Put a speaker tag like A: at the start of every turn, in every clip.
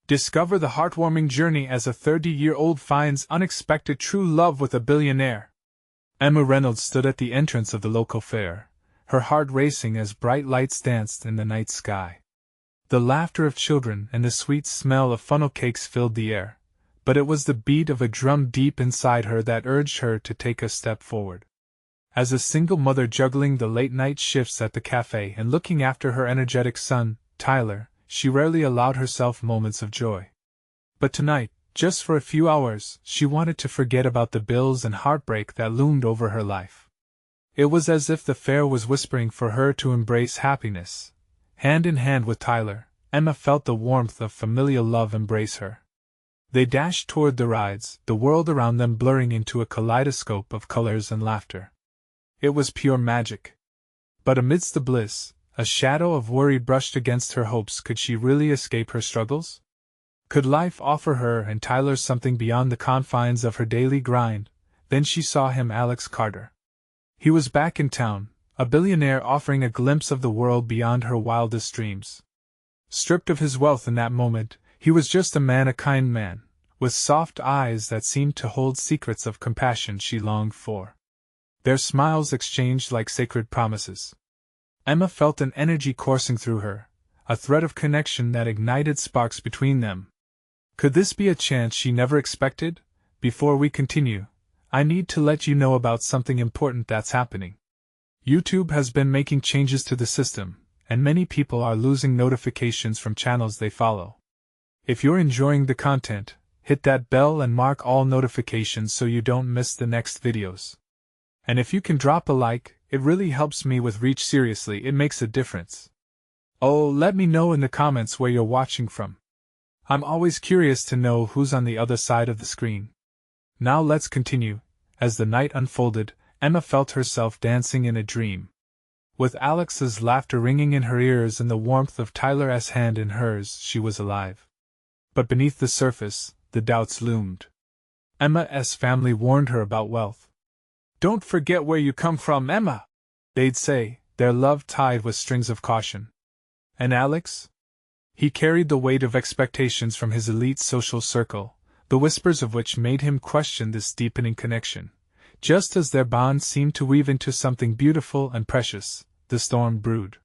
A: Discover the heartwarming journey as a 30-year-old finds unexpected true love with a billionaire. Emma Reynolds stood at the entrance of the local fair, her heart racing as bright lights danced in the night sky. The laughter of children and the sweet smell of funnel cakes filled the air, but it was the beat of a drum deep inside her that urged her to take a step forward. As a single mother juggling the late-night shifts at the cafe and looking after her energetic son, Tyler, she rarely allowed herself moments of joy. But tonight, just for a few hours, she wanted to forget about the bills and heartbreak that loomed over her life. It was as if the fair was whispering for her to embrace happiness. Hand in hand with Tyler, Emma felt the warmth of familial love embrace her. They dashed toward the rides, the world around them blurring into a kaleidoscope of colors and laughter. It was pure magic. But amidst the bliss, a shadow of worry brushed against her hopes. Could she really escape her struggles? Could life offer her and Tyler something beyond the confines of her daily grind? Then she saw him, Alex Carter. He was back in town, a billionaire offering a glimpse of the world beyond her wildest dreams. Stripped of his wealth in that moment, he was just a man, a kind man, with soft eyes that seemed to hold secrets of compassion she longed for. Their smiles exchanged like sacred promises. Emma felt an energy coursing through her, a thread of connection that ignited sparks between them. Could this be a chance she never expected? Before we continue, I need to let you know about something important that's happening. YouTube has been making changes to the system, and many people are losing notifications from channels they follow. If you're enjoying the content, hit that bell and mark all notifications so you don't miss the next videos. And if you can drop a like, it really helps me with reach. Seriously, it makes a difference. Oh, let me know in the comments where you're watching from. I'm always curious to know who's on the other side of the screen. Now let's continue. As the night unfolded, Emma felt herself dancing in a dream. With Alex's laughter ringing in her ears and the warmth of Tyler's hand in hers, she was alive. But beneath the surface, the doubts loomed. Emma's family warned her about wealth. "Don't forget where you come from, Emma," they'd say, their love tied with strings of caution. And Alex? He carried the weight of expectations from his elite social circle, the whispers of which made him question this deepening connection. Just as their bond seemed to weave into something beautiful and precious, the storm brewed.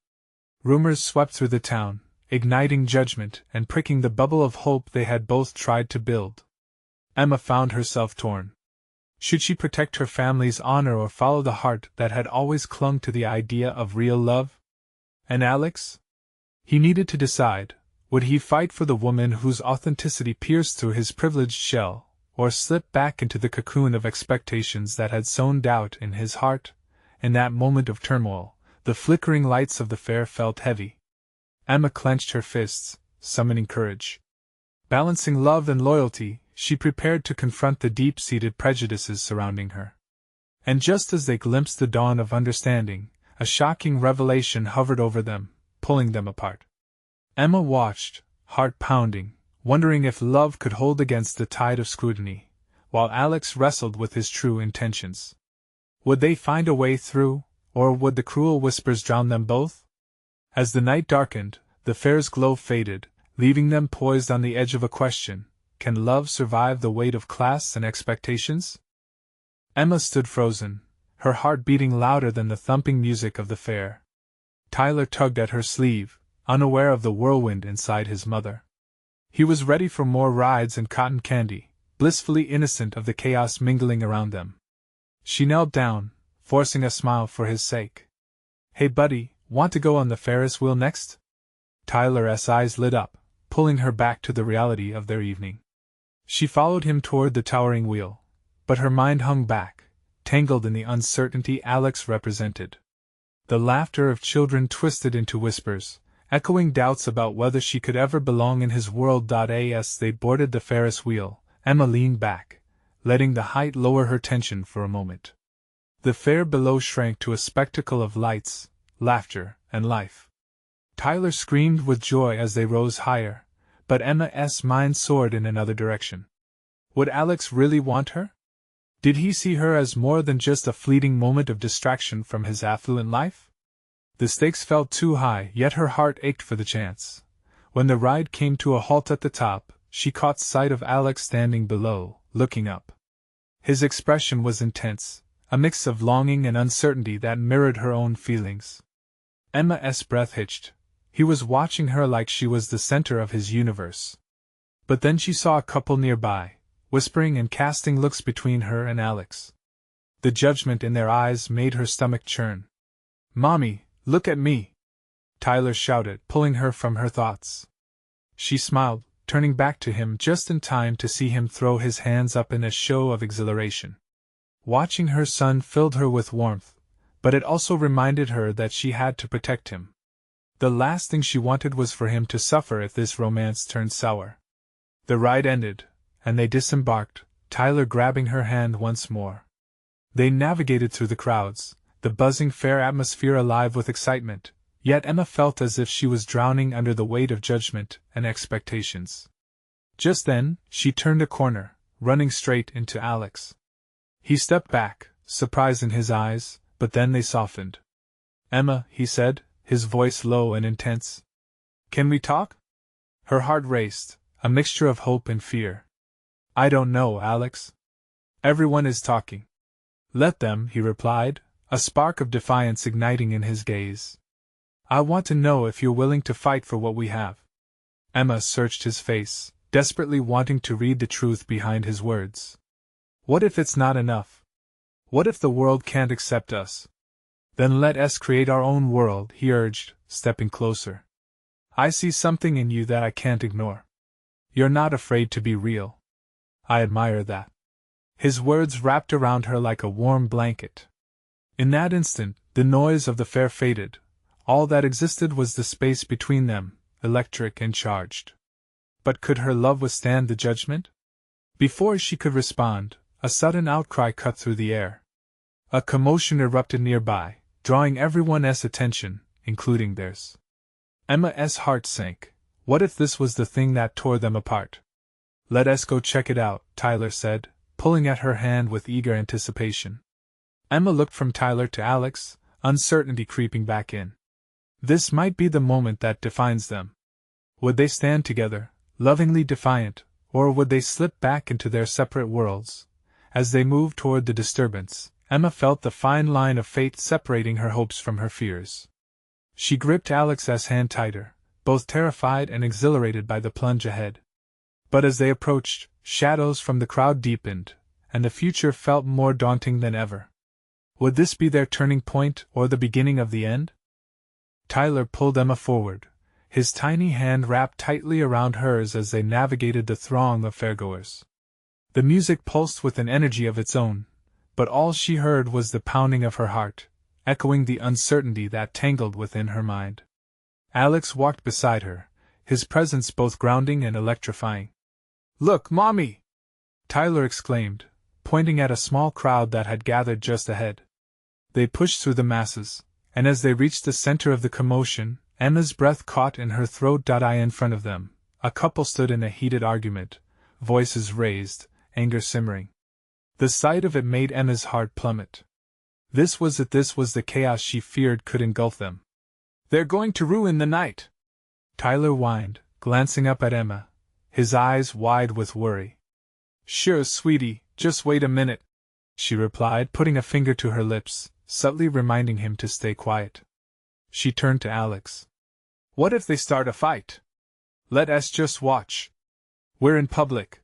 A: Rumors swept through the town, igniting judgment and pricking the bubble of hope they had both tried to build. Emma found herself torn. Should she protect her family's honor or follow the heart that had always clung to the idea of real love? And Alex? He needed to decide. Would he fight for the woman whose authenticity pierced through his privileged shell, or slip back into the cocoon of expectations that had sown doubt in his heart? In that moment of turmoil, the flickering lights of the fair felt heavy. Emma clenched her fists, summoning courage. Balancing love and loyalty, she prepared to confront the deep-seated prejudices surrounding her. And just as they glimpsed the dawn of understanding, a shocking revelation hovered over them, pulling them apart. Emma watched, heart pounding, wondering if love could hold against the tide of scrutiny, while Alex wrestled with his true intentions. Would they find a way through, or would the cruel whispers drown them both? As the night darkened, the fair's glow faded, leaving them poised on the edge of a question. Can love survive the weight of class and expectations? Emma stood frozen, her heart beating louder than the thumping music of the fair. Tyler tugged at her sleeve, unaware of the whirlwind inside his mother. He was ready for more rides and cotton candy, blissfully innocent of the chaos mingling around them. She knelt down, forcing a smile for his sake. "Hey buddy, want to go on the Ferris wheel next?" Tyler's eyes lit up, pulling her back to the reality of their evening. She followed him toward the towering wheel, but her mind hung back, tangled in the uncertainty Alex represented. The laughter of children twisted into whispers, echoing doubts about whether she could ever belong in his world. As they boarded the Ferris wheel, Emma leaned back, letting the height lower her tension for a moment. The fair below shrank to a spectacle of lights, laughter, and life. Tyler screamed with joy as they rose higher, but Emma's mind soared in another direction. Would Alex really want her? Did he see her as more than just a fleeting moment of distraction from his affluent life? The stakes felt too high, yet her heart ached for the chance. When the ride came to a halt at the top, she caught sight of Alex standing below, looking up. His expression was intense, a mix of longing and uncertainty that mirrored her own feelings. Emma's breath hitched. He was watching her like she was the center of his universe. But then she saw a couple nearby, whispering and casting looks between her and Alex. The judgment in their eyes made her stomach churn. "Mommy, look at me!" Tyler shouted, pulling her from her thoughts. She smiled, turning back to him just in time to see him throw his hands up in a show of exhilaration. Watching her son filled her with warmth, but it also reminded her that she had to protect him. The last thing she wanted was for him to suffer if this romance turned sour. The ride ended, and they disembarked, Tyler grabbing her hand once more. They navigated through the crowds, the buzzing fair atmosphere alive with excitement, yet Emma felt as if she was drowning under the weight of judgment and expectations. Just then, she turned a corner, running straight into Alex. He stepped back, surprise in his eyes, but then they softened. "Emma," he said, his voice low and intense. "Can we talk?" Her heart raced, a mixture of hope and fear. "I don't know, Alex. Everyone is talking." "Let them," he replied, a spark of defiance igniting in his gaze. "I want to know if you're willing to fight for what we have." Emma searched his face, desperately wanting to read the truth behind his words. "What if it's not enough? What if the world can't accept us? Then let us create our own world," he urged, stepping closer. "I see something in you that I can't ignore. You're not afraid to be real. I admire that." His words wrapped around her like a warm blanket. In that instant, the noise of the fair faded. All that existed was the space between them, electric and charged. But could her love withstand the judgment? Before she could respond, a sudden outcry cut through the air. A commotion erupted nearby, drawing everyone's attention, including theirs. Emma's heart sank. What if this was the thing that tore them apart? "Let us go check it out," Tyler said, pulling at her hand with eager anticipation. Emma looked from Tyler to Alex, uncertainty creeping back in. This might be the moment that defines them. Would they stand together, lovingly defiant, or would they slip back into their separate worlds? As they moved toward the disturbance, Emma felt the fine line of fate separating her hopes from her fears. She gripped Alex's hand tighter, both terrified and exhilarated by the plunge ahead. But as they approached, shadows from the crowd deepened, and the future felt more daunting than ever. Would this be their turning point or the beginning of the end? Tyler pulled Emma forward, his tiny hand wrapped tightly around hers as they navigated the throng of fairgoers. The music pulsed with an energy of its own, but all she heard was the pounding of her heart, echoing the uncertainty that tangled within her mind. Alex walked beside her, his presence both grounding and electrifying. "Look, Mommy!" Tyler exclaimed, pointing at a small crowd that had gathered just ahead. They pushed through the masses, and as they reached the center of the commotion, Emma's breath caught in her throat. In front of them, a couple stood in a heated argument, voices raised, anger simmering. The sight of it made Emma's heart plummet. This was the chaos she feared could engulf them. "They're going to ruin the night," Tyler whined, glancing up at Emma, his eyes wide with worry. "Sure, sweetie, just wait a minute," she replied, putting a finger to her lips, subtly reminding him to stay quiet. She turned to Alex. "What if they start a fight? Let us just watch. We're in public,"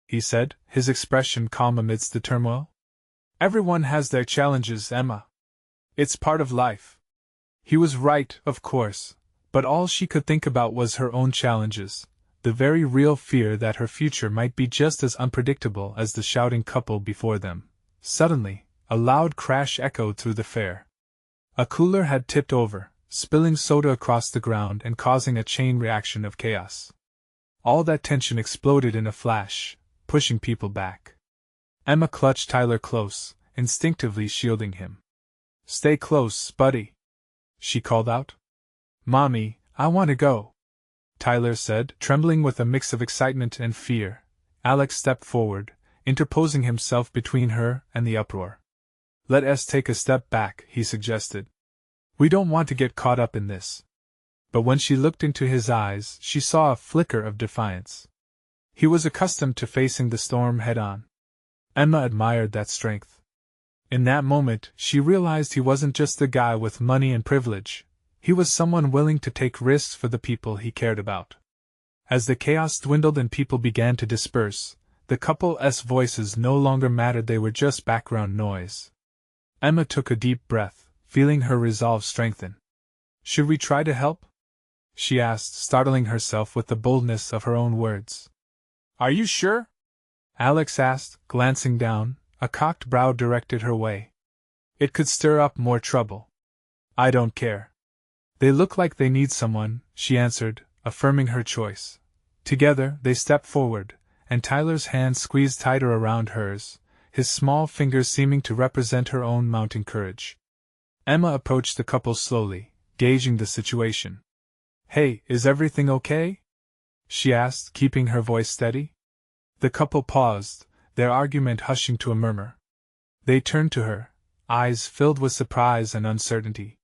A: he said, his expression calm amidst the turmoil. "Everyone has their challenges, Emma. It's part of life." He was right, of course, but all she could think about was her own challenges, the very real fear that her future might be just as unpredictable as the shouting couple before them. Suddenly, a loud crash echoed through the fair. A cooler had tipped over, spilling soda across the ground and causing a chain reaction of chaos. All that tension exploded in a flash, pushing people back. Emma clutched Tyler close, instinctively shielding him. "Stay close, buddy," she called out. "Mommy, I want to go," Tyler said, trembling with a mix of excitement and fear. Alex stepped forward, interposing himself between her and the uproar. "Let us take a step back," he suggested. "We don't want to get caught up in this." But when she looked into his eyes, she saw a flicker of defiance. He was accustomed to facing the storm head-on. Emma admired that strength. In that moment, she realized he wasn't just a guy with money and privilege. He was someone willing to take risks for the people he cared about. As the chaos dwindled and people began to disperse, the couple's voices no longer mattered, they were just background noise. Emma took a deep breath, feeling her resolve strengthen. "Should we try to help?" she asked, startling herself with the boldness of her own words. "Are you sure?" Alex asked, glancing down. A cocked brow directed her way. "It could stir up more trouble." "I don't care. They look like they need someone," she answered, affirming her choice. Together, they stepped forward, and Tyler's hand squeezed tighter around hers, his small fingers seeming to represent her own mounting courage. Emma approached the couple slowly, gauging the situation. "Hey, is everything okay?" she asked, keeping her voice steady. The couple paused, their argument hushing to a murmur. They turned to her, eyes filled with surprise and uncertainty.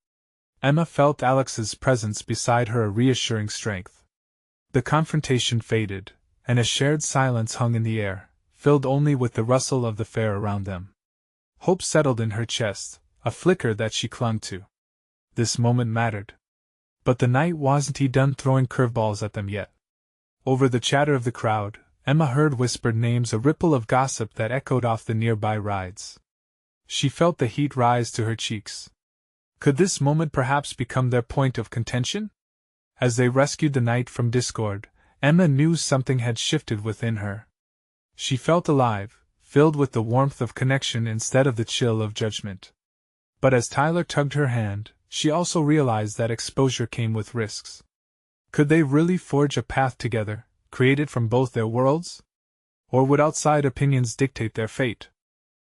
A: Emma felt Alex's presence beside her, a reassuring strength. The confrontation faded, and a shared silence hung in the air, filled only with the rustle of the fair around them. Hope settled in her chest, a flicker that she clung to. This moment mattered. But the night wasn't done throwing curveballs at them yet. Over the chatter of the crowd, Emma heard whispered names, a ripple of gossip that echoed off the nearby rides. She felt the heat rise to her cheeks. Could this moment perhaps become their point of contention? As they rescued the night from discord, Emma knew something had shifted within her. She felt alive, filled with the warmth of connection instead of the chill of judgment. But as Tyler tugged her hand, she also realized that exposure came with risks. Could they really forge a path together, created from both their worlds? Or would outside opinions dictate their fate?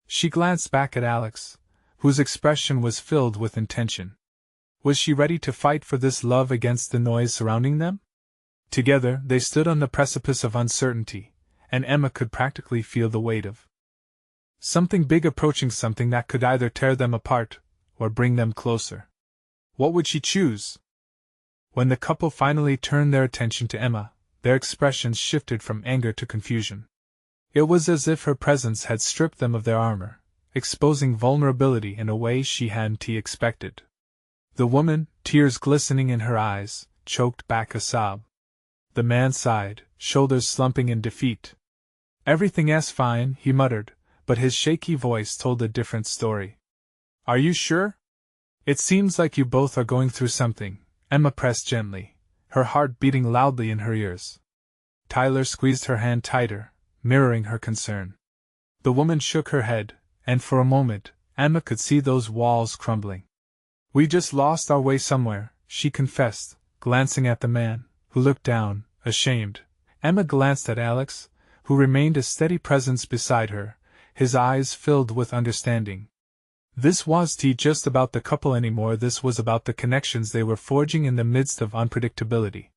A: She glanced back at Alex, whose expression was filled with intention. Was she ready to fight for this love against the noise surrounding them? Together, they stood on the precipice of uncertainty, and Emma could practically feel the weight of something big approaching, something that could either tear them apart or bring them closer. What would she choose? When the couple finally turned their attention to Emma, their expressions shifted from anger to confusion. It was as if her presence had stripped them of their armor, exposing vulnerability in a way she hadn't expected. The woman, tears glistening in her eyes, choked back a sob. The man sighed, shoulders slumping in defeat. "Everything's fine," he muttered, but his shaky voice told a different story. "Are you sure? It seems like you both are going through something," Emma pressed gently, her heart beating loudly in her ears. Tyler squeezed her hand tighter, mirroring her concern. The woman shook her head, and for a moment, Emma could see those walls crumbling. "We just lost our way somewhere," she confessed, glancing at the man, who looked down, ashamed. Emma glanced at Alex, who remained a steady presence beside her, his eyes filled with understanding. This wasn't just about the couple anymore, this was about the connections they were forging in the midst of unpredictability.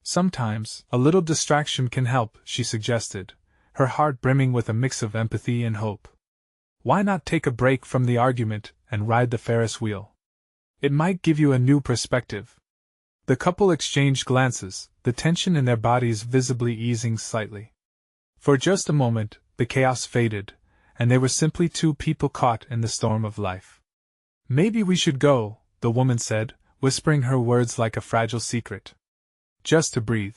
A: "Sometimes, a little distraction can help," she suggested, her heart brimming with a mix of empathy and hope. "Why not take a break from the argument and ride the Ferris wheel? It might give you a new perspective." The couple exchanged glances, the tension in their bodies visibly easing slightly. For just a moment, the chaos faded, and they were simply two people caught in the storm of life. "Maybe we should go," the woman said, whispering her words like a fragile secret. "Just to breathe."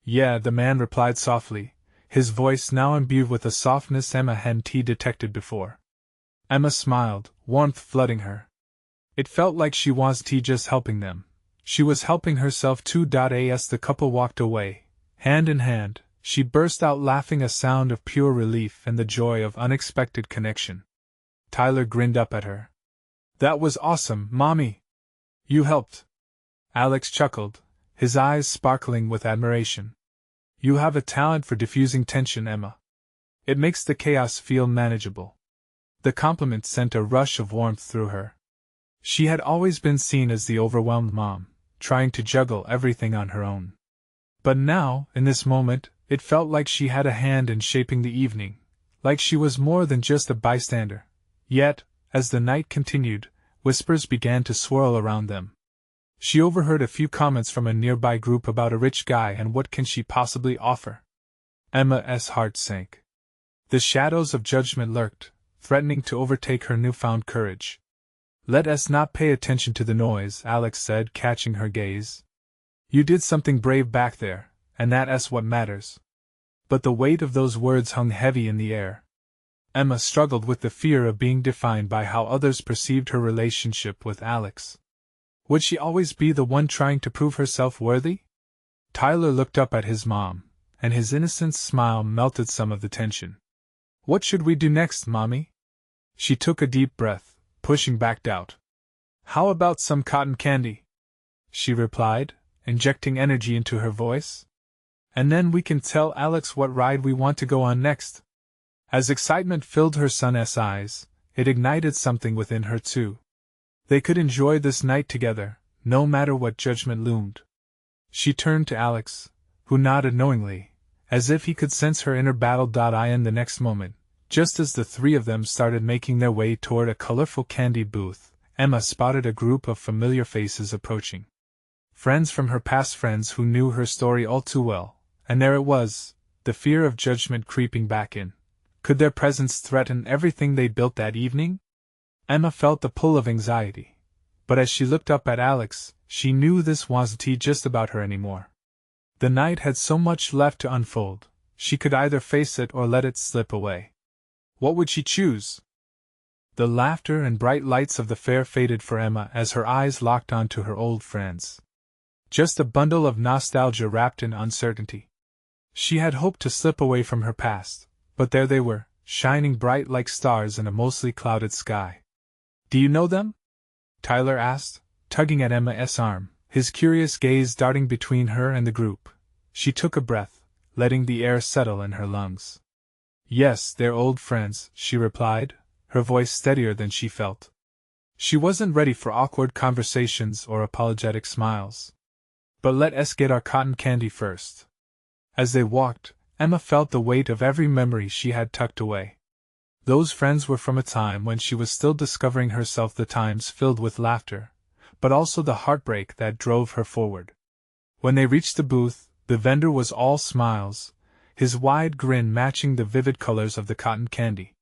A: "Yeah," the man replied softly, his voice now imbued with a softness Emma hadn't detected before. Emma smiled, warmth flooding her. It felt like she wasn't just helping them. She was helping herself too. As the couple walked away, hand in hand, she burst out laughing, a sound of pure relief and the joy of unexpected connection. Tyler grinned up at her. "That was awesome, Mommy! You helped." Alex chuckled, his eyes sparkling with admiration. "You have a talent for diffusing tension, Emma. It makes the chaos feel manageable." The compliment sent a rush of warmth through her. She had always been seen as the overwhelmed mom, trying to juggle everything on her own. But now, in this moment, it felt like she had a hand in shaping the evening, like she was more than just a bystander. Yet, as the night continued, whispers began to swirl around them. She overheard a few comments from a nearby group about a rich guy and what can she possibly offer. Emma's heart sank. The shadows of judgment lurked, threatening to overtake her newfound courage. Let us not pay attention to the noise, Alex said, catching her gaze. You did something brave back there, and that's what matters. But the weight of those words hung heavy in the air. Emma struggled with the fear of being defined by how others perceived her relationship with Alex. Would she always be the one trying to prove herself worthy? Tyler looked up at his mom, and his innocent smile melted some of the tension. What should we do next, Mommy? She took a deep breath, pushing back doubt. How about some cotton candy? She replied, injecting energy into her voice. And then we can tell Alex what ride we want to go on next. As excitement filled her son's eyes, it ignited something within her too. They could enjoy this night together, no matter what judgment loomed. She turned to Alex, who nodded knowingly, as if he could sense her inner battle. In the next moment, just as the three of them started making their way toward a colorful candy booth, Emma spotted a group of familiar faces approaching. Friends from her past, friends who knew her story all too well, and there it was, the fear of judgment creeping back in. Could their presence threaten everything they'd built that evening? Emma felt the pull of anxiety, but as she looked up at Alex, she knew this wasn't just about her anymore. The night had so much left to unfold, she could either face it or let it slip away. What would she choose? The laughter and bright lights of the fair faded for Emma as her eyes locked onto her old friends. Just a bundle of nostalgia wrapped in uncertainty. She had hoped to slip away from her past, but there they were, shining bright like stars in a mostly clouded sky. Do you know them? Tyler asked, tugging at Emma's arm, his curious gaze darting between her and the group. She took a breath, letting the air settle in her lungs. Yes, they're old friends, she replied, her voice steadier than she felt. She wasn't ready for awkward conversations or apologetic smiles. But let us get our cotton candy first. As they walked, Emma felt the weight of every memory she had tucked away. Those friends were from a time when she was still discovering herself, the times filled with laughter, but also the heartbreak that drove her forward. When they reached the booth, the vendor was all smiles, his wide grin matching the vivid colors of the cotton candy.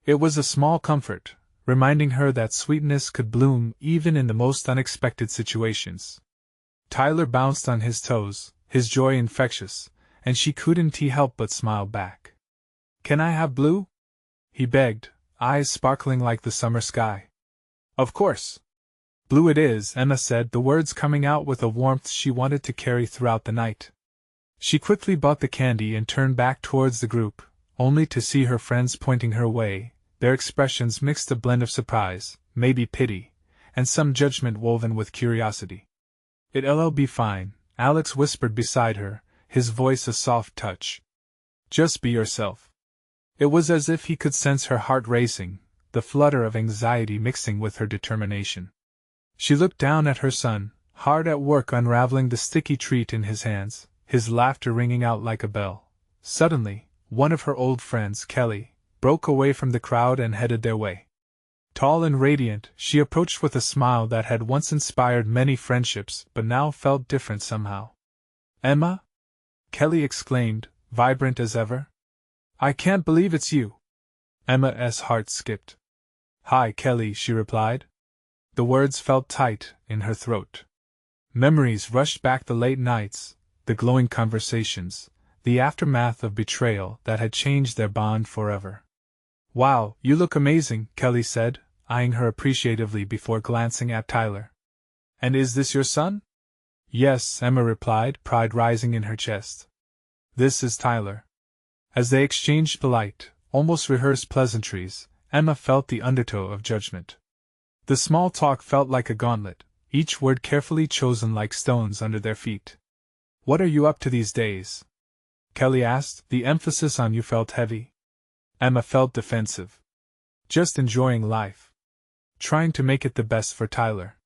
A: It was a small comfort, reminding her that sweetness could bloom even in the most unexpected situations. Tyler bounced on his toes, his joy infectious, and she couldn't help but smile back. Can I have blue? He begged, eyes sparkling like the summer sky. Of course. Blue it is, Emma said, the words coming out with a warmth she wanted to carry throughout the night. She quickly bought the candy and turned back towards the group, only to see her friends pointing her way, their expressions mixed a blend of surprise, maybe pity, and some judgment woven with curiosity. It'll be fine, Alex whispered beside her, his voice a soft touch. Just be yourself. It was as if he could sense her heart racing, the flutter of anxiety mixing with her determination. She looked down at her son, hard at work unraveling the sticky treat in his hands, his laughter ringing out like a bell. Suddenly, one of her old friends, Kelly, broke away from the crowd and headed their way. Tall and radiant, she approached with a smile that had once inspired many friendships but now felt different somehow. Emma? Kelly exclaimed, vibrant as ever. I can't believe it's you. Emma's heart skipped. Hi, Kelly, she replied. The words felt tight in her throat. Memories rushed back, the late nights, the glowing conversations, the aftermath of betrayal that had changed their bond forever. Wow, you look amazing, Kelly said, eyeing her appreciatively before glancing at Tyler. And is this your son? Yes, Emma replied, pride rising in her chest. This is Tyler. As they exchanged polite, almost rehearsed pleasantries, Emma felt the undertow of judgment. The small talk felt like a gauntlet, each word carefully chosen like stones under their feet. What are you up to these days? Kelly asked, the emphasis on you felt heavy. Emma felt defensive. Just enjoying life. Trying to make it the best for Tyler.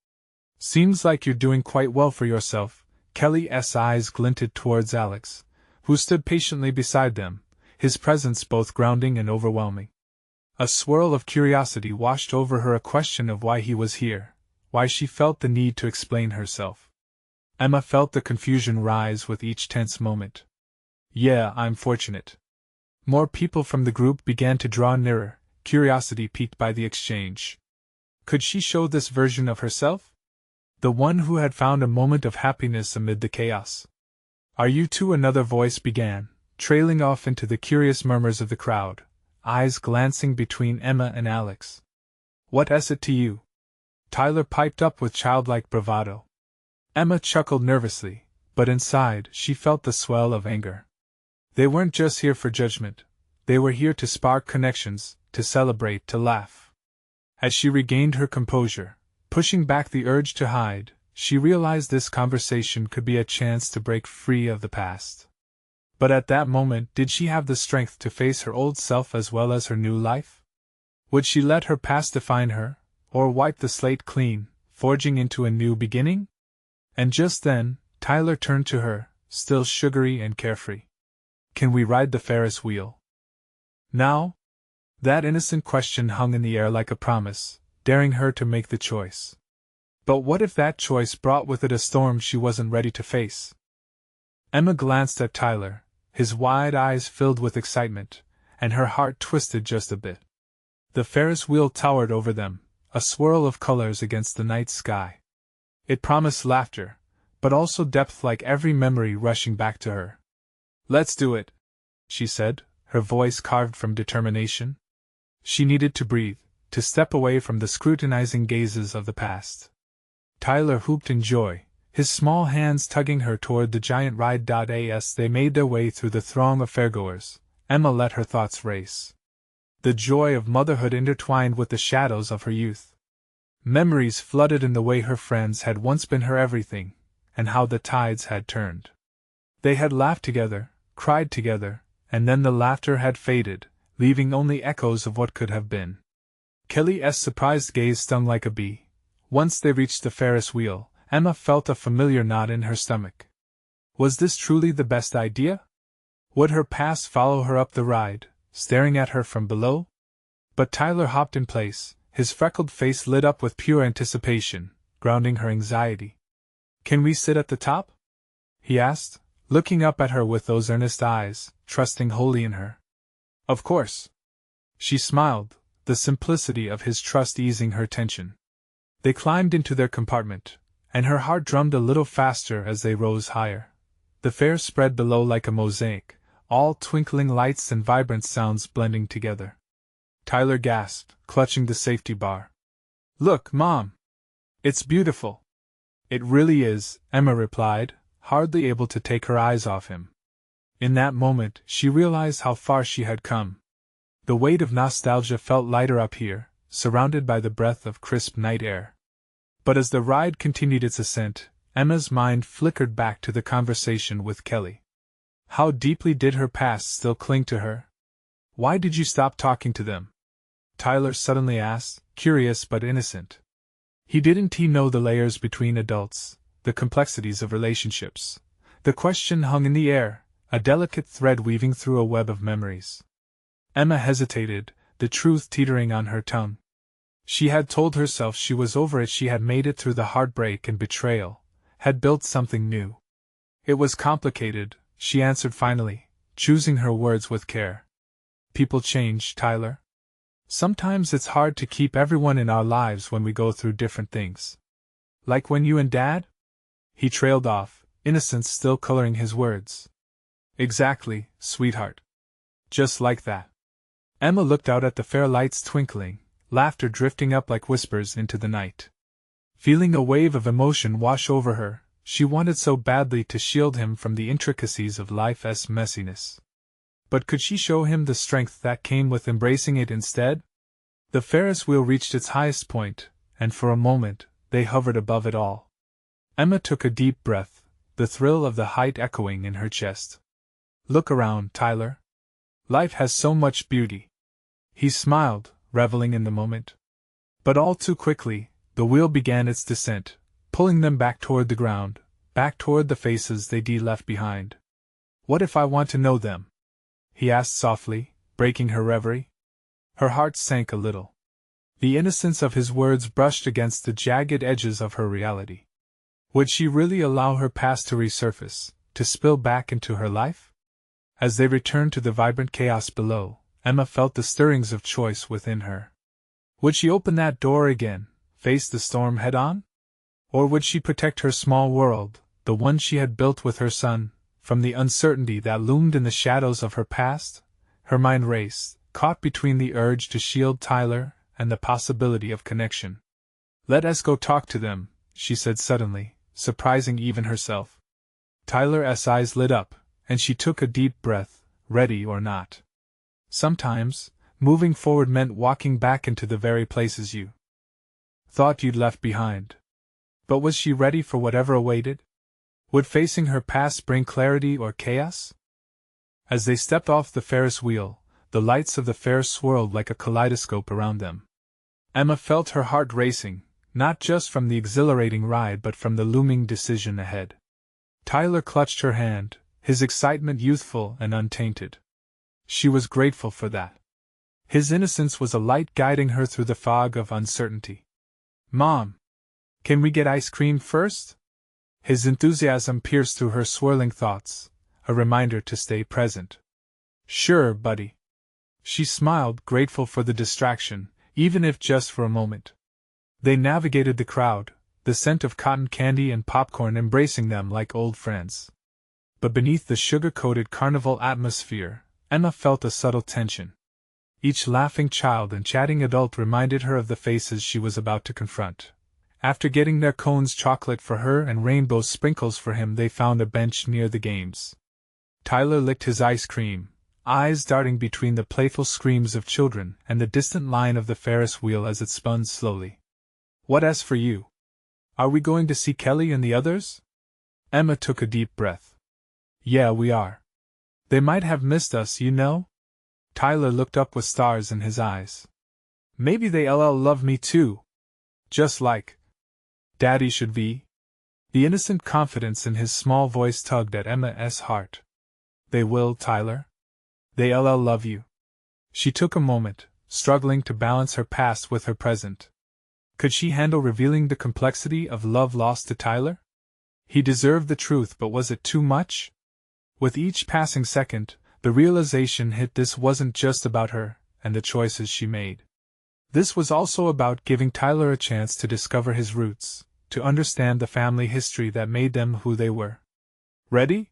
A: Seems like you're doing quite well for yourself. Kelly's eyes glinted towards Alex, who stood patiently beside them, his presence both grounding and overwhelming. A swirl of curiosity washed over her, a question of why he was here, why she felt the need to explain herself. Emma felt the confusion rise with each tense moment. Yeah, I'm fortunate. More people from the group began to draw nearer, curiosity piqued by the exchange. Could she show this version of herself? The one who had found a moment of happiness amid the chaos. Are you two? Another voice began, trailing off into the curious murmurs of the crowd, eyes glancing between Emma and Alex. What is it to you? Tyler piped up with childlike bravado. Emma chuckled nervously, but inside she felt the swell of anger. They weren't just here for judgment, they were here to spark connections, to celebrate, to laugh. As she regained her composure, pushing back the urge to hide, she realized this conversation could be a chance to break free of the past. But at that moment, did she have the strength to face her old self as well as her new life? Would she let her past define her, or wipe the slate clean, forging into a new beginning? And just then, Tyler turned to her, still sugary and carefree. Can we ride the Ferris wheel? Now? That innocent question hung in the air like a promise, daring her to make the choice. But what if that choice brought with it a storm she wasn't ready to face? Emma glanced at Tyler, his wide eyes filled with excitement, and her heart twisted just a bit. The Ferris wheel towered over them, a swirl of colors against the night sky. It promised laughter, but also depth, like every memory rushing back to her. Let's do it, she said, her voice carved from determination. She needed to breathe, to step away from the scrutinizing gazes of the past. Tyler whooped in joy, his small hands tugging her toward the giant ride. As they made their way through the throng of fairgoers, Emma let her thoughts race. The joy of motherhood intertwined with the shadows of her youth. Memories flooded in the way her friends had once been her everything, and how the tides had turned. They had laughed together, cried together, and then the laughter had faded, leaving only echoes of what could have been. Kelly's surprised gaze stung like a bee. Once they reached the Ferris wheel, Emma felt a familiar knot in her stomach. Was this truly the best idea? Would her past follow her up the ride, staring at her from below? But Tyler hopped in place, his freckled face lit up with pure anticipation, grounding her anxiety. Can we sit at the top? He asked, looking up at her with those earnest eyes, trusting wholly in her. Of course. She smiled, the simplicity of his trust easing her tension. They climbed into their compartment, and her heart drummed a little faster as they rose higher. The fair spread below like a mosaic, all twinkling lights and vibrant sounds blending together. Tyler gasped, clutching the safety bar. Look, Mom! It's beautiful! It really is, Emma replied, hardly able to take her eyes off him. In that moment, she realized how far she had come. The weight of nostalgia felt lighter up here, surrounded by the breath of crisp night air. But as the ride continued its ascent, Emma's mind flickered back to the conversation with Kelly. How deeply did her past still cling to her? Why did you stop talking to them? Tyler suddenly asked, curious but innocent. He didn't know the layers between adults, the complexities of relationships. The question hung in the air, a delicate thread weaving through a web of memories. Emma hesitated, the truth teetering on her tongue. She had told herself she was over it, she had made it through the heartbreak and betrayal, had built something new. It was complicated, she answered finally, choosing her words with care. People change, Tyler. Sometimes it's hard to keep everyone in our lives when we go through different things. Like when you and Dad? He trailed off, innocence still coloring his words. Exactly, sweetheart. Just like that. Emma looked out at the fair lights twinkling, laughter drifting up like whispers into the night. Feeling a wave of emotion wash over her, she wanted so badly to shield him from the intricacies of life's messiness. But could she show him the strength that came with embracing it instead? The Ferris wheel reached its highest point, and for a moment, they hovered above it all. Emma took a deep breath, the thrill of the height echoing in her chest. Look around, Tyler. Life has so much beauty. He smiled, reveling in the moment. But all too quickly, the wheel began its descent, pulling them back toward the ground, back toward the faces they'd left behind. What if I want to know them? He asked softly, breaking her reverie. Her heart sank a little. The innocence of his words brushed against the jagged edges of her reality. Would she really allow her past to resurface, to spill back into her life? As they returned to the vibrant chaos below, Emma felt the stirrings of choice within her. Would she open that door again, face the storm head-on? Or would she protect her small world, the one she had built with her son, from the uncertainty that loomed in the shadows of her past? Her mind raced, caught between the urge to shield Tyler and the possibility of connection. "Let us go talk to them," she said suddenly, surprising even herself. Tyler's eyes lit up, and she took a deep breath, ready or not. Sometimes, moving forward meant walking back into the very places you thought you'd left behind. But was she ready for whatever awaited? Would facing her past bring clarity or chaos? As they stepped off the Ferris wheel, the lights of the fair swirled like a kaleidoscope around them. Emma felt her heart racing, not just from the exhilarating ride but from the looming decision ahead. Tyler clutched her hand, his excitement youthful and untainted. She was grateful for that. His innocence was a light guiding her through the fog of uncertainty. "Mom! Can we get ice cream first?" His enthusiasm pierced through her swirling thoughts, a reminder to stay present. "Sure, buddy." She smiled, grateful for the distraction, even if just for a moment. They navigated the crowd, the scent of cotton candy and popcorn embracing them like old friends. But beneath the sugar-coated carnival atmosphere, Emma felt a subtle tension. Each laughing child and chatting adult reminded her of the faces she was about to confront. After getting their cones chocolate for her and rainbow sprinkles for him, they found a bench near the games. Tyler licked his ice cream, eyes darting between the playful screams of children and the distant line of the Ferris wheel as it spun slowly. "What's for you? Are we going to see Kelly and the others?" Emma took a deep breath. "Yeah, we are. They might have missed us, you know?" Tyler looked up with stars in his eyes. "Maybe they'll love me too. Just like Daddy should be." The innocent confidence in his small voice tugged at Emma's heart. "They will, Tyler. They'll love you." She took a moment, struggling to balance her past with her present. Could she handle revealing the complexity of love lost to Tyler? He deserved the truth, but was it too much? With each passing second, the realization hit this wasn't just about her and the choices she made. This was also about giving Tyler a chance to discover his roots, to understand the family history that made them who they were. "Ready?"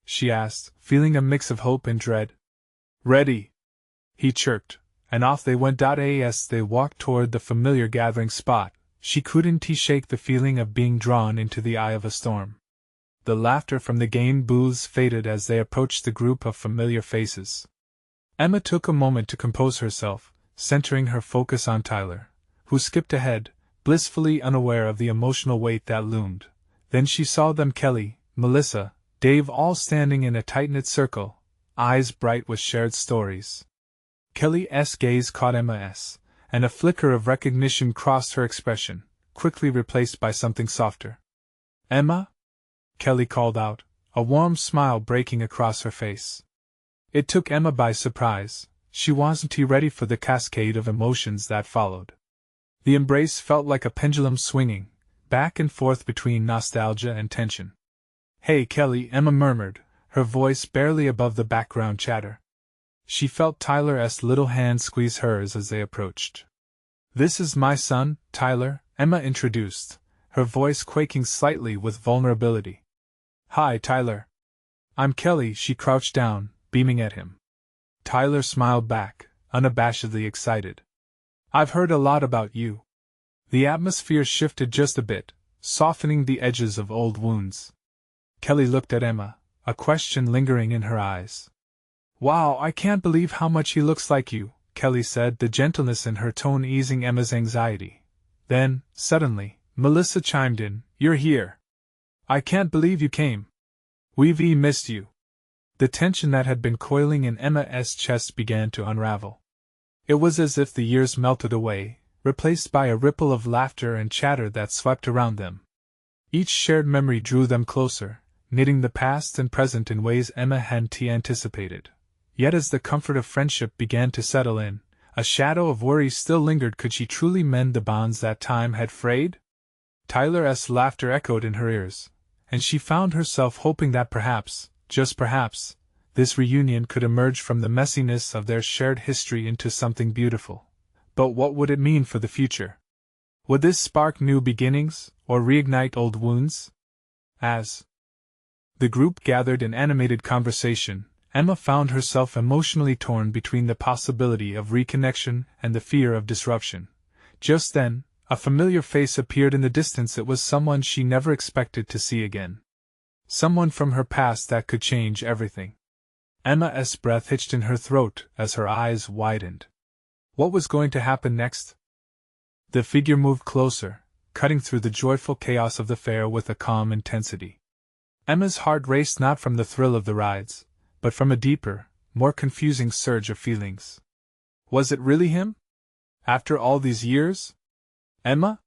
A: she asked, feeling a mix of hope and dread. "Ready," he chirped, and off they went. As they walked toward the familiar gathering spot, she couldn't shake the feeling of being drawn into the eye of a storm. The laughter from the game booths faded as they approached the group of familiar faces. Emma took a moment to compose herself, centering her focus on Tyler, who skipped ahead, blissfully unaware of the emotional weight that loomed. Then she saw them: Kelly, Melissa, Dave, all standing in a tight-knit circle, eyes bright with shared stories. Kelly's gaze caught Emma's, and a flicker of recognition crossed her expression, quickly replaced by something softer. "Emma?" Kelly called out, a warm smile breaking across her face. It took Emma by surprise. She wasn't ready for the cascade of emotions that followed. The embrace felt like a pendulum swinging, back and forth between nostalgia and tension. "Hey, Kelly," Emma murmured, her voice barely above the background chatter. She felt Tyler's little hand squeeze hers as they approached. "This is my son, Tyler," Emma introduced, her voice quaking slightly with vulnerability. "Hi, Tyler. I'm Kelly." She crouched down, beaming at him. Tyler smiled back, unabashedly excited. "I've heard a lot about you." The atmosphere shifted just a bit, softening the edges of old wounds. Kelly looked at Emma, a question lingering in her eyes. "Wow, I can't believe how much he looks like you," Kelly said, the gentleness in her tone easing Emma's anxiety. Then, suddenly, Melissa chimed in, "You're here. I can't believe you came. We've missed you." The tension that had been coiling in Emma's chest began to unravel. It was as if the years melted away, replaced by a ripple of laughter and chatter that swept around them. Each shared memory drew them closer, knitting the past and present in ways Emma hadn't anticipated. Yet as the comfort of friendship began to settle in, A shadow of worry still lingered. Could she truly mend the bonds that time had frayed? Tyler's laughter echoed in her ears, and she found herself hoping that perhaps, just perhaps, this reunion could emerge from the messiness of their shared history into something beautiful. But what would it mean for the future? Would this spark new beginnings, or reignite old wounds? As the group gathered in animated conversation, Emma found herself emotionally torn between the possibility of reconnection and the fear of disruption. Just then, a familiar face appeared in the distance. It was someone she never expected to see again. Someone from her past that could change everything. Emma's breath hitched in her throat as her eyes widened. What was going to happen next? The figure moved closer, cutting through the joyful chaos of the fair with a calm intensity. Emma's heart raced not from the thrill of the rides, but from a deeper, more confusing surge of feelings. Was it really him? After all these years? Emma?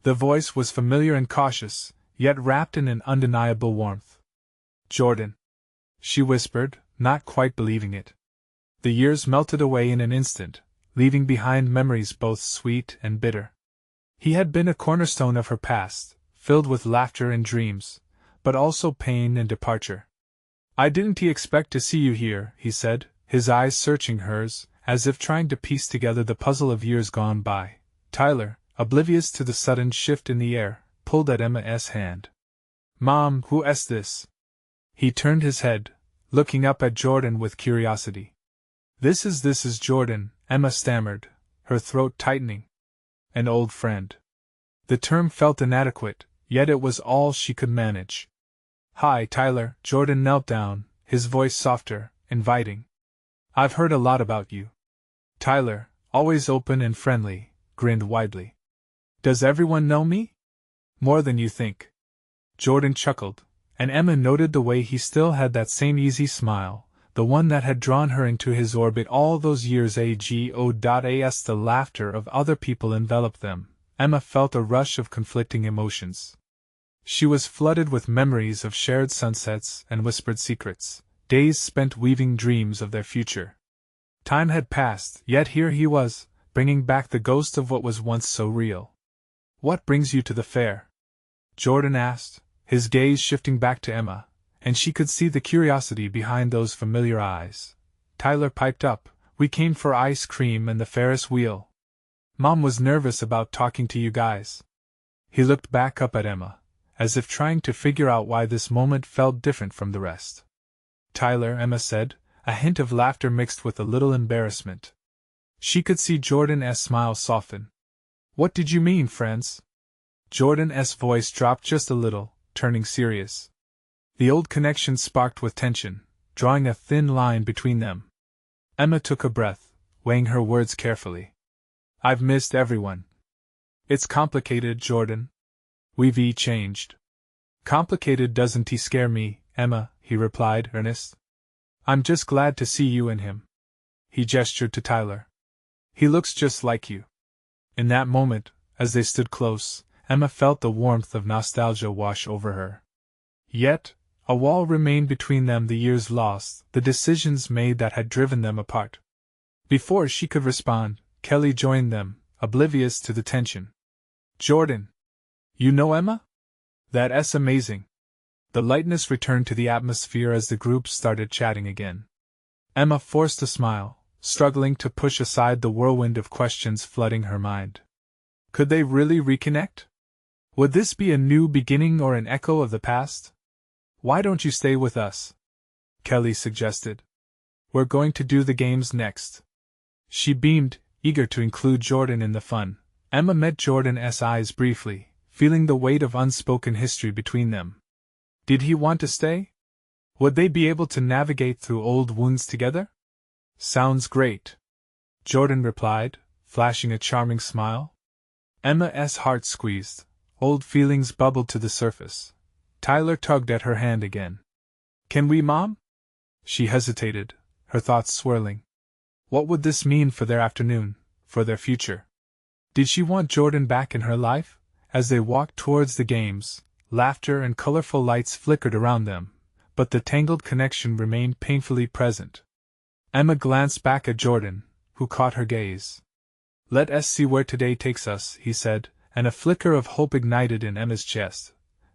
A: The voice was familiar and cautious, yet wrapped in an undeniable warmth. Jordan, she whispered, not quite believing it. The years melted away in an instant, leaving behind memories both sweet and bitter. He had been a cornerstone of her past, filled with laughter and dreams, but also pain and departure. I didn't expect to see you here, he said, his eyes searching hers, as if trying to piece together the puzzle of years gone by. Tyler, oblivious to the sudden shift in the air, pulled at Emma's hand. Mom, who is this? He turned his head, looking up at Jordan with curiosity. This is Jordan, Emma stammered, her throat tightening. An old friend. The term felt inadequate, yet it was all she could manage. Hi, Tyler. Jordan knelt down, his voice softer, inviting. I've heard a lot about you. Tyler, always open and friendly, grinned widely. Does everyone know me? More than you think. Jordan chuckled, and Emma noted the way he still had that same easy smile, the one that had drawn her into his orbit all those years ago. As the laughter of other people enveloped them, Emma felt a rush of conflicting emotions. She was flooded with memories of shared sunsets and whispered secrets, days spent weaving dreams of their future. Time had passed, yet here he was, bringing back the ghost of what was once so real. What brings you to the fair? Jordan asked, his gaze shifting back to Emma, and she could see the curiosity behind those familiar eyes. Tyler piped up, we came for ice cream and the Ferris wheel. Mom was nervous about talking to you guys. He looked back up at Emma, as if trying to figure out why this moment felt different from the rest. Tyler, Emma said, a hint of laughter mixed with a little embarrassment. She could see Jordan's smile soften. What did you mean, friends? Jordan's voice dropped just a little, turning serious. The old connection sparked with tension, drawing a thin line between them. Emma took a breath, weighing her words carefully. I've missed everyone. It's complicated, Jordan. We've changed. Complicated doesn't scare me, Emma, he replied, earnest. I'm just glad to see you and him. He gestured to Tyler. He looks just like you. In that moment, as they stood close, Emma felt the warmth of nostalgia wash over her. Yet, a wall remained between them, the years lost, the decisions made that had driven them apart. Before she could respond, Kelly joined them, oblivious to the tension. Jordan. You know Emma? That's amazing. The lightness returned to the atmosphere as the group started chatting again. Emma forced a smile, struggling to push aside the whirlwind of questions flooding her mind. Could they really reconnect? Would this be a new beginning or an echo of the past? Why don't you stay with us? Kelly suggested. We're going to do the games next. She beamed, eager to include Jordan in the fun. Emma met Jordan's eyes briefly, feeling the weight of unspoken history between them. Did he want to stay? Would they be able to navigate through old wounds together? Sounds great, Jordan replied, flashing a charming smile. Emma's heart squeezed. Old feelings bubbled to the surface. Tyler tugged at her hand again. Can we, Mom? She hesitated, her thoughts swirling. What would this mean for their afternoon, for their future? Did she want Jordan back in her life? As they walked towards the games, laughter and colorful lights flickered around them, but the tangled connection remained painfully present. Emma glanced back at Jordan, who caught her gaze. "Let us see where today takes us," he said, and a flicker of hope ignited in Emma's chest.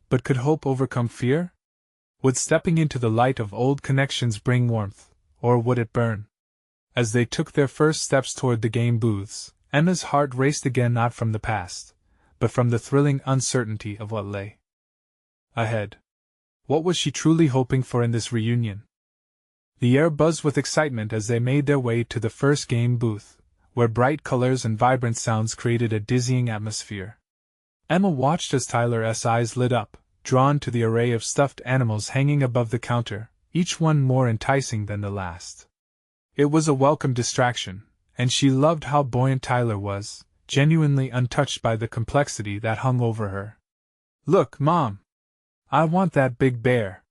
A: But could hope overcome fear? Would stepping into the light of old connections bring warmth, or would it burn? As they took their first steps toward the game booths, Emma's heart raced again, not from the past, but from the thrilling uncertainty of what lay ahead. What was she truly hoping for in this reunion? The air buzzed with excitement as they made their way to the first game booth, where bright colors and vibrant sounds created a dizzying atmosphere. Emma watched as Tyler's eyes lit up, drawn to the array of stuffed animals hanging above the counter, each one more enticing than the last. It was a welcome distraction, and she loved how buoyant Tyler was, genuinely untouched by the complexity that hung over her. "Look, Mom! I want that big bear!"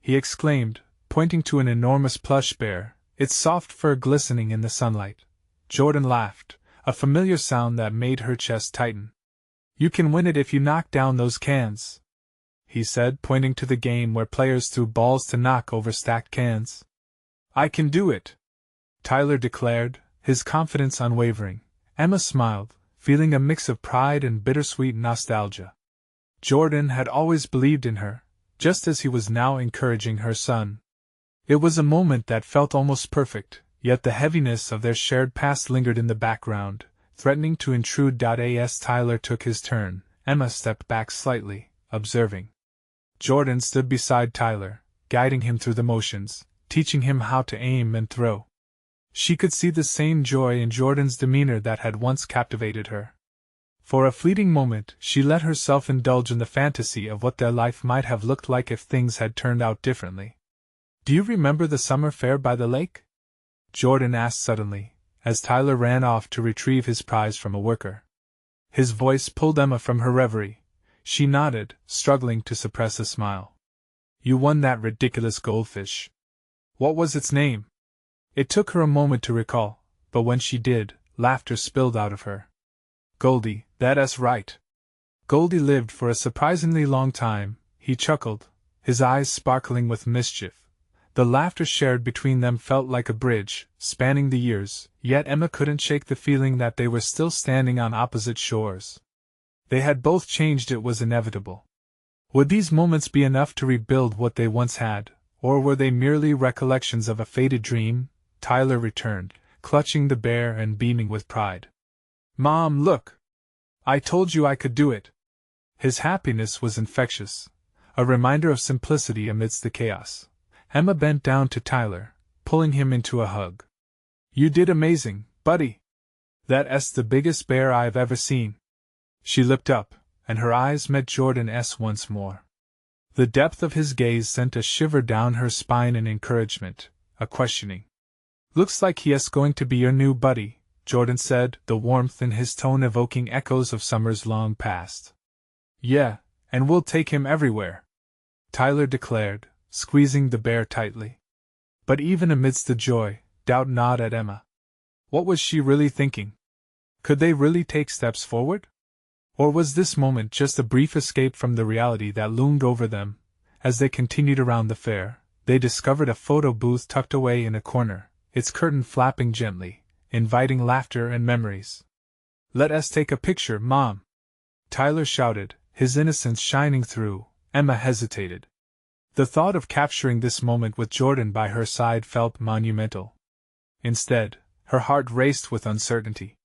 A: he exclaimed, pointing to an enormous plush bear, its soft fur glistening in the sunlight. Jordan laughed, a familiar sound that made her chest tighten. "You can win it if you knock down those cans," he said, pointing to the game where players threw balls to knock over stacked cans. "I can do it," Tyler declared, his confidence unwavering. Emma smiled, feeling a mix of pride and bittersweet nostalgia. Jordan had always believed in her, just as he was now encouraging her son. It was a moment that felt almost perfect, yet the heaviness of their shared past lingered in the background, threatening to intrude. As Tyler took his turn, Emma stepped back slightly, observing. Jordan stood beside Tyler, guiding him through the motions, teaching him how to aim and throw. She could see the same joy in Jordan's demeanor that had once captivated her. For a fleeting moment, she let herself indulge in the fantasy of what their life might have looked like if things had turned out differently. "Do you remember the summer fair by the lake?" Jordan asked suddenly, as Tyler ran off to retrieve his prize from a worker. His voice pulled Emma from her reverie. She nodded, struggling to suppress a smile. "You won that ridiculous goldfish. What was its name?" It took her a moment to recall, but when she did, laughter spilled out of her. "Goldie, that's right. Goldie lived for a surprisingly long time," he chuckled, his eyes sparkling with mischief. The laughter shared between them felt like a bridge, spanning the years, yet Emma couldn't shake the feeling that they were still standing on opposite shores. They had both changed, it was inevitable. Would these moments be enough to rebuild what they once had, or were they merely recollections of a faded dream? Tyler returned, clutching the bear and beaming with pride. "Mom, look! I told you I could do it!" His happiness was infectious, a reminder of simplicity amidst the chaos. Emma bent down to Tyler, pulling him into a hug. "You did amazing, buddy! That's the biggest bear I've ever seen." She looked up, and her eyes met Jordan's once more. The depth of his gaze sent a shiver down her spine in encouragement, a questioning. "Looks like he's going to be your new buddy," Jordan said, the warmth in his tone evoking echoes of summers long past. "Yeah, and we'll take him everywhere," Tyler declared, squeezing the bear tightly. But even amidst the joy, doubt gnawed at Emma. What was she really thinking? Could they really take steps forward? Or was this moment just a brief escape from the reality that loomed over them? As they continued around the fair, they discovered a photo booth tucked away in a corner, its curtain flapping gently, inviting laughter and memories. "Let us take a picture, Mom!" Tyler shouted, his innocence shining through. Emma hesitated. The thought of capturing this moment with Jordan by her side felt monumental. Instead, her heart raced with uncertainty.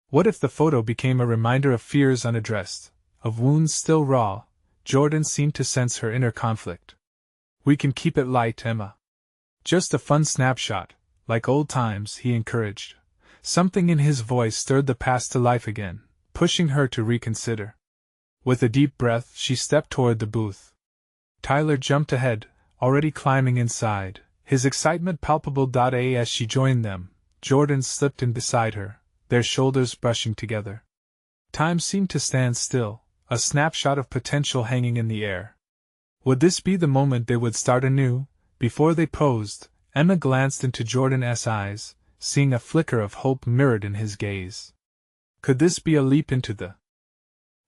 A: What if the photo became a reminder of fears unaddressed, of wounds still raw? Jordan seemed to sense her inner conflict. "We can keep it light, Emma. Just a fun snapshot, like old times," he encouraged. Something in his voice stirred the past to life again, pushing her to reconsider. With a deep breath, she stepped toward the booth. Tyler jumped ahead, already climbing inside, his excitement palpable. As she joined them, Jordan slipped in beside her, their shoulders brushing together. Time seemed to stand still, a snapshot of potential hanging in the air. Would this be the moment they would start anew? Before they posed, Emma glanced into Jordan's eyes, seeing a flicker of hope mirrored in his gaze. Could this be a leap into the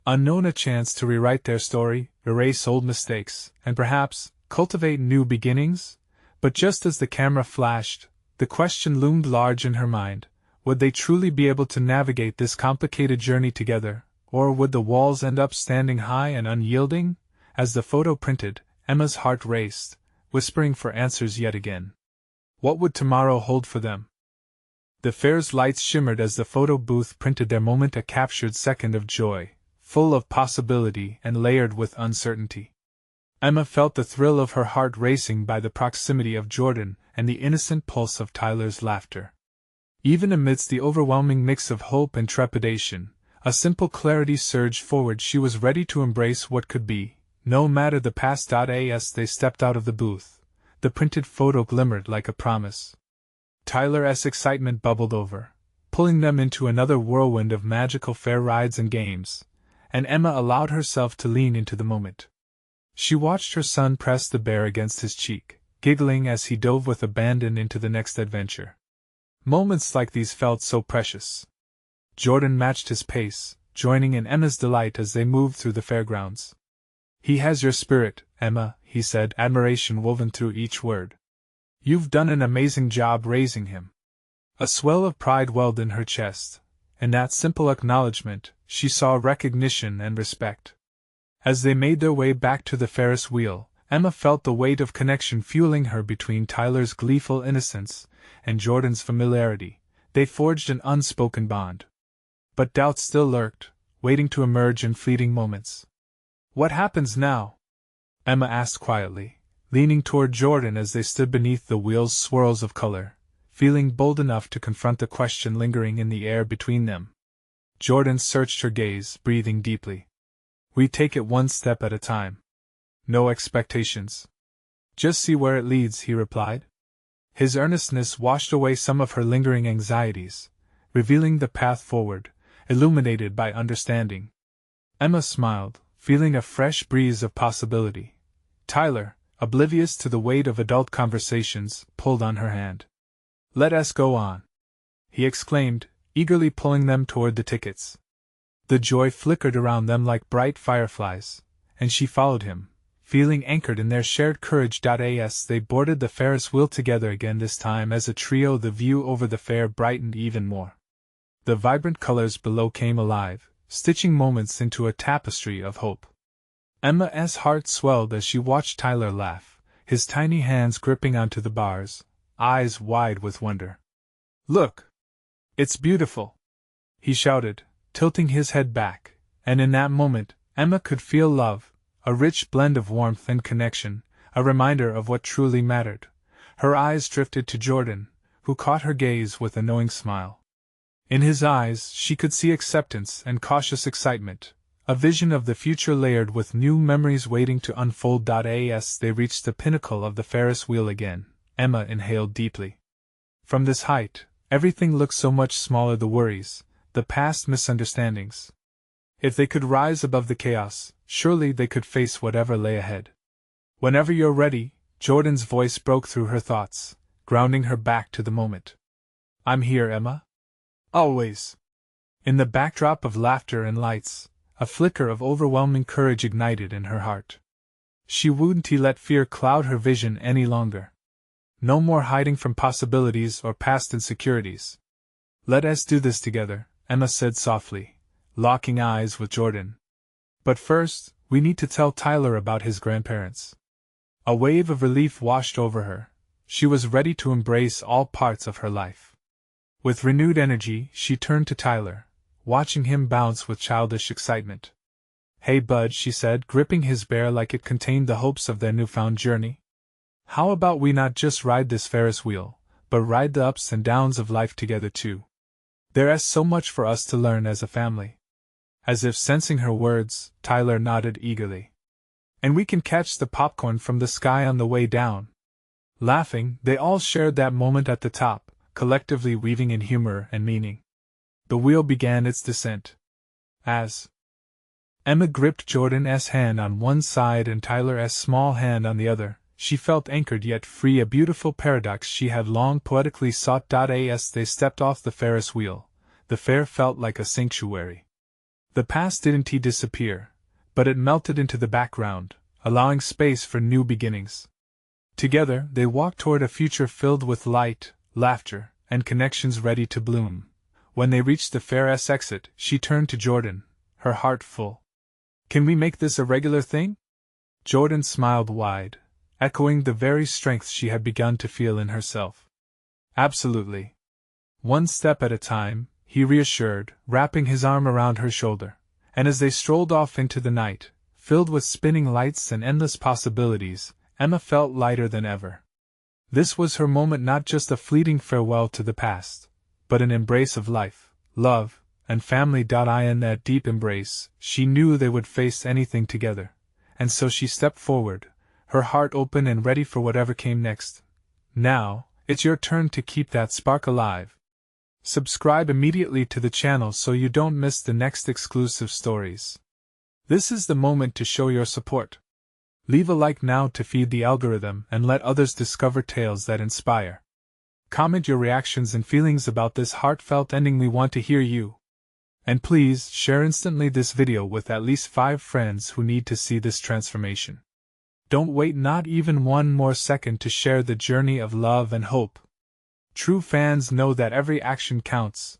A: unknown, a chance to rewrite their story, erase old mistakes, and perhaps cultivate new beginnings? But just as the camera flashed, the question loomed large in her mind: Would they truly be able to navigate this complicated journey together, or would the walls end up standing high and unyielding? As the photo printed, Emma's heart raced, whispering for answers yet again. What would tomorrow hold for them? The fair's lights shimmered as the photo booth printed their moment, a captured second of joy, full of possibility and layered with uncertainty. Emma felt the thrill of her heart racing by the proximity of Jordan and the innocent pulse of Tyler's laughter. Even amidst the overwhelming mix of hope and trepidation, a simple clarity surged forward. She was ready to embrace what could be, no matter the past. As they stepped out of the booth, the printed photo glimmered like a promise. Tyler's excitement bubbled over, pulling them into another whirlwind of magical fair rides and games, and Emma allowed herself to lean into the moment. She watched her son press the bear against his cheek, giggling as he dove with abandon into the next adventure. Moments like these felt so precious. Jordan matched his pace, joining in Emma's delight as they moved through the fairgrounds. "He has your spirit, Emma," he said, admiration woven through each word. "You've done an amazing job raising him." A swell of pride welled in her chest. In that simple acknowledgement, she saw recognition and respect. As they made their way back to the Ferris wheel, Emma felt the weight of connection fueling her. Between Tyler's gleeful innocence and Jordan's familiarity, they forged an unspoken bond. But doubt still lurked, waiting to emerge in fleeting moments. "What happens now?" Emma asked quietly, leaning toward Jordan as they stood beneath the wheel's swirls of color, feeling bold enough to confront the question lingering in the air between them. Jordan searched her gaze, breathing deeply. "We take it one step at a time. No expectations. Just see where it leads," he replied. His earnestness washed away some of her lingering anxieties, revealing the path forward, illuminated by understanding. Emma smiled, feeling a fresh breeze of possibility. Tyler, oblivious to the weight of adult conversations, pulled on her hand. "Let us go on," he exclaimed, eagerly pulling them toward the tickets. The joy flickered around them like bright fireflies, and she followed him, feeling anchored in their shared courage. As they boarded the Ferris wheel together again, this time as a trio, the view over the fair brightened even more. The vibrant colors below came alive, stitching moments into a tapestry of hope. Emma's heart swelled as she watched Tyler laugh, his tiny hands gripping onto the bars, eyes wide with wonder. "Look! It's beautiful!" he shouted, tilting his head back, and in that moment, Emma could feel love, a rich blend of warmth and connection, a reminder of what truly mattered. Her eyes drifted to Jordan, who caught her gaze with a knowing smile. In his eyes, she could see acceptance and cautious excitement, a vision of the future layered with new memories waiting to unfold. As they reached the pinnacle of the Ferris wheel again, Emma inhaled deeply. From this height, everything looked so much smaller: the worries, the past misunderstandings. If they could rise above the chaos, surely they could face whatever lay ahead. "Whenever you're ready," Jordan's voice broke through her thoughts, grounding her back to the moment. "I'm here, Emma. Always." In the backdrop of laughter and lights, a flicker of overwhelming courage ignited in her heart. She wouldn't let fear cloud her vision any longer. No more hiding from possibilities or past insecurities. "Let us do this together," Emma said softly, locking eyes with Jordan. "But first, we need to tell Tyler about his grandparents." A wave of relief washed over her. She was ready to embrace all parts of her life. With renewed energy, she turned to Tyler, watching him bounce with childish excitement. "Hey bud," she said, gripping his bear like it contained the hopes of their newfound journey. "How about we not just ride this Ferris wheel, but ride the ups and downs of life together too? There's so much for us to learn as a family." As if sensing her words, Tyler nodded eagerly. "And we can catch the popcorn from the sky on the way down." Laughing, they all shared that moment at the top, collectively weaving in humor and meaning. The wheel began its descent. As Emma gripped Jordan's hand on one side and Tyler's small hand on the other, she felt anchored yet free, a beautiful paradox she had long poetically sought. As they stepped off the Ferris wheel, the fair felt like a sanctuary. The past didn't disappear, but it melted into the background, allowing space for new beginnings. Together, they walked toward a future filled with light, laughter, and connections ready to bloom, When they reached the fair's exit, she turned to Jordan, her heart full. Can we make this a regular thing? Jordan smiled wide, echoing the very strength she had begun to feel in herself. Absolutely. One step at a time, he reassured, wrapping his arm around her shoulder, and as they strolled off into the night, filled with spinning lights and endless possibilities, Emma felt lighter than ever. This was her moment, not just a fleeting farewell to the past, but an embrace of life, love, and family. In that deep embrace, she knew they would face anything together, and so she stepped forward, her heart open and ready for whatever came next. Now, it's your turn to keep that spark alive. Subscribe immediately to the channel so you don't miss the next exclusive stories. This is the moment to show your support. Leave a like now to feed the algorithm and let others discover tales that inspire. Comment your reactions and feelings about this heartfelt ending. We want to hear you. And please share instantly this video with at least 5 friends who need to see this transformation. Don't wait not even one more second to share the journey of love and hope. True fans know that every action counts,